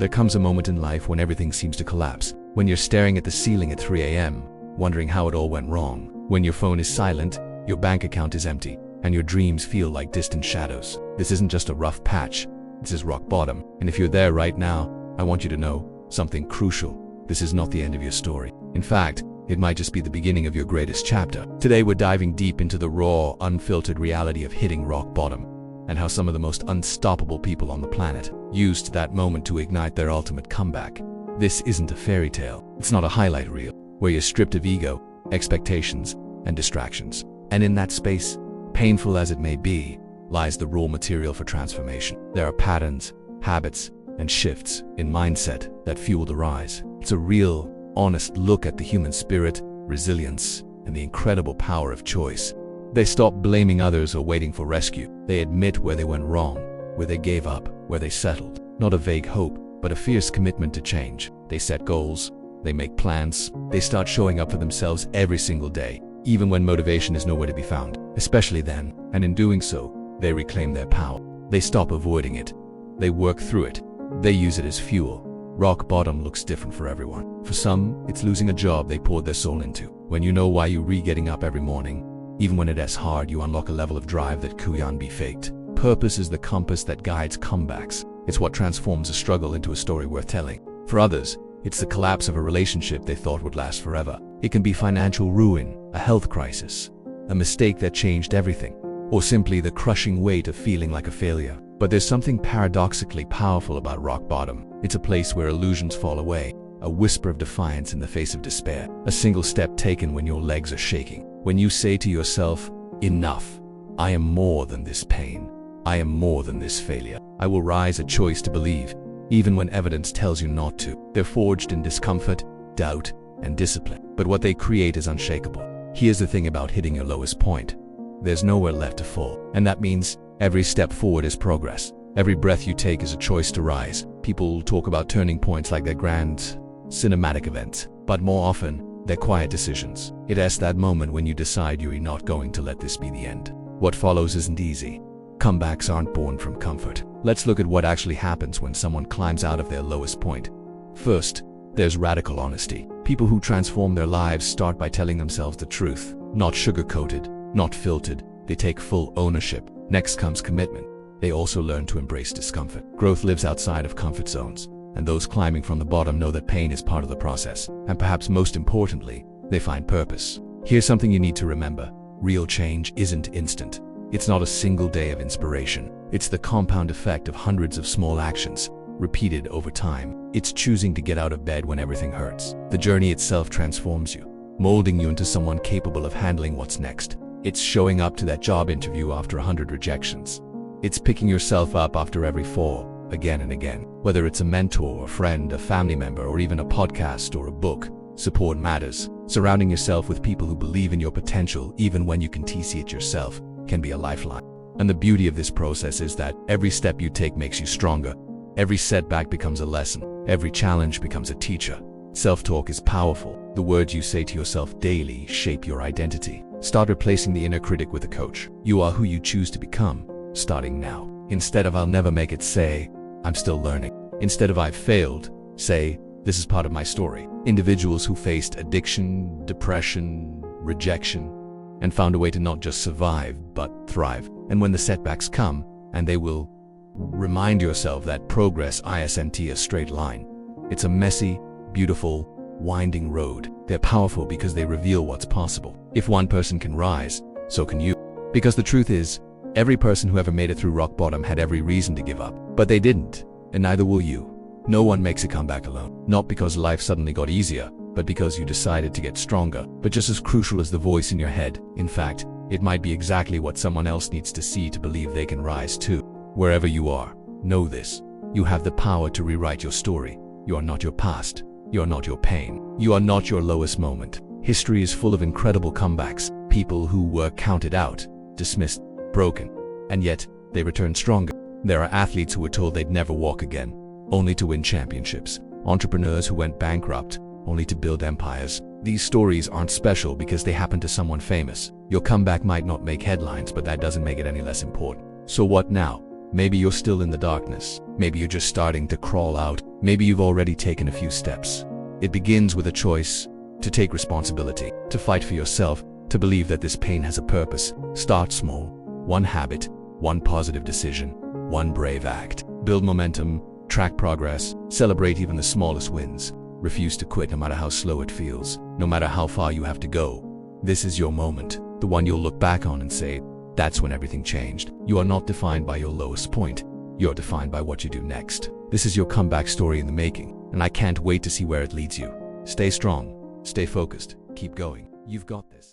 There comes a moment in life when everything seems to collapse, when you're staring at the ceiling at 3 a.m., wondering how it all went wrong, when your phone is silent, your bank account is empty, and your dreams feel like distant shadows. This isn't just a rough patch, this is rock bottom. And if you're there right now, I want you to know something crucial. This is not the end of your story. In fact, it might just be the beginning of your greatest chapter. Today we're diving deep into the raw, unfiltered reality of hitting rock bottom, and how some of the most unstoppable people on the planet used that moment to ignite their ultimate comeback. This isn't a fairy tale. It's not a highlight reel, where you're stripped of ego, expectations, and distractions. And in that space, painful as it may be, lies the raw material for transformation. There are patterns, habits, and shifts in mindset that fuel the rise. It's a real, honest look at the human spirit, resilience, and the incredible power of choice. They stop blaming others or waiting for rescue. They admit where they went wrong, where they gave up, where they settled. Not a vague hope, but a fierce commitment to change. They set goals, they make plans, they start showing up for themselves every single day, even when motivation is nowhere to be found. Especially then, and in doing so, they reclaim their power. They stop avoiding it. They work through it. They use it as fuel. Rock bottom looks different for everyone. For some, it's losing a job they poured their soul into. When you know why you're getting up every morning, even when it is hard, you unlock a level of drive that can't be faked. Purpose is the compass that guides comebacks. It's what transforms a struggle into a story worth telling. For others, it's the collapse of a relationship they thought would last forever. It can be financial ruin, a health crisis, a mistake that changed everything, or simply the crushing weight of feeling like a failure. But there's something paradoxically powerful about rock bottom. It's a place where illusions fall away, a whisper of defiance in the face of despair, a single step taken when your legs are shaking. When you say to yourself, enough, I am more than this pain, I am more than this failure. I will rise, a choice to believe, even when evidence tells you not to. They're forged in discomfort, doubt, and discipline. But what they create is unshakable. Here's the thing about hitting your lowest point. There's nowhere left to fall. And that means every step forward is progress. Every breath you take is a choice to rise. People talk about turning points like they're grand, cinematic events, but more often, they're quiet decisions. It's that moment when you decide you're not going to let this be the end. What follows isn't easy. Comebacks aren't born from comfort. Let's look at what actually happens when someone climbs out of their lowest point. First, there's radical honesty. People who transform their lives start by telling themselves the truth, not sugar-coated, not filtered. They take full ownership. Next comes commitment. They also learn to embrace discomfort. Growth lives outside of comfort zones, and those climbing from the bottom know that pain is part of the process. And perhaps most importantly, they find purpose. Here's something you need to remember. Real change isn't instant. It's not a single day of inspiration. It's the compound effect of hundreds of small actions, repeated over time. It's choosing to get out of bed when everything hurts. The journey itself transforms you, molding you into someone capable of handling what's next. It's showing up to that job interview after 100 rejections. It's picking yourself up after every fall, again and again. Whether it's a mentor, a friend, a family member, or even a podcast or a book, support matters. Surrounding yourself with people who believe in your potential, even when you can see it yourself, can be a lifeline. And the beauty of this process is that every step you take makes you stronger. Every setback becomes a lesson. Every challenge becomes a teacher. Self-talk is powerful. The words you say to yourself daily shape your identity. Start replacing the inner critic with a coach. You are who you choose to become, starting now. Instead of I'll never make it, say, I'm still learning. Instead of I've failed, say, this is part of my story. Individuals who faced addiction, depression, rejection, and found a way to not just survive, but thrive. And when the setbacks come, and they will, remind yourself that progress isn't a straight line. It's a messy, beautiful, winding road. They're powerful because they reveal what's possible. If one person can rise, so can you. Because the truth is, every person who ever made it through rock bottom had every reason to give up. But they didn't, and neither will you. No one makes a comeback alone. Not because life suddenly got easier, but because you decided to get stronger. But just as crucial as the voice in your head, in fact, it might be exactly what someone else needs to see to believe they can rise too. Wherever you are, know this. You have the power to rewrite your story. You are not your past. You are not your pain. You are not your lowest moment. History is full of incredible comebacks. People who were counted out, dismissed, broken, and yet they returned stronger. There are athletes who were told they'd never walk again, only to win championships. Entrepreneurs who went bankrupt, only to build empires. These stories aren't special because they happened to someone famous. Your comeback might not make headlines, but that doesn't make it any less important. So what now? Maybe you're still in the darkness. Maybe you're just starting to crawl out. Maybe you've already taken a few steps. It begins with a choice to take responsibility, to fight for yourself, to believe that this pain has a purpose. Start small. One habit, one positive decision, one brave act. Build momentum, track progress, celebrate even the smallest wins. Refuse to quit no matter how slow it feels, no matter how far you have to go. This is your moment, the one you'll look back on and say, that's when everything changed. You are not defined by your lowest point. You're defined by what you do next. This is your comeback story in the making, and I can't wait to see where it leads you. Stay strong, stay focused, keep going. You've got this.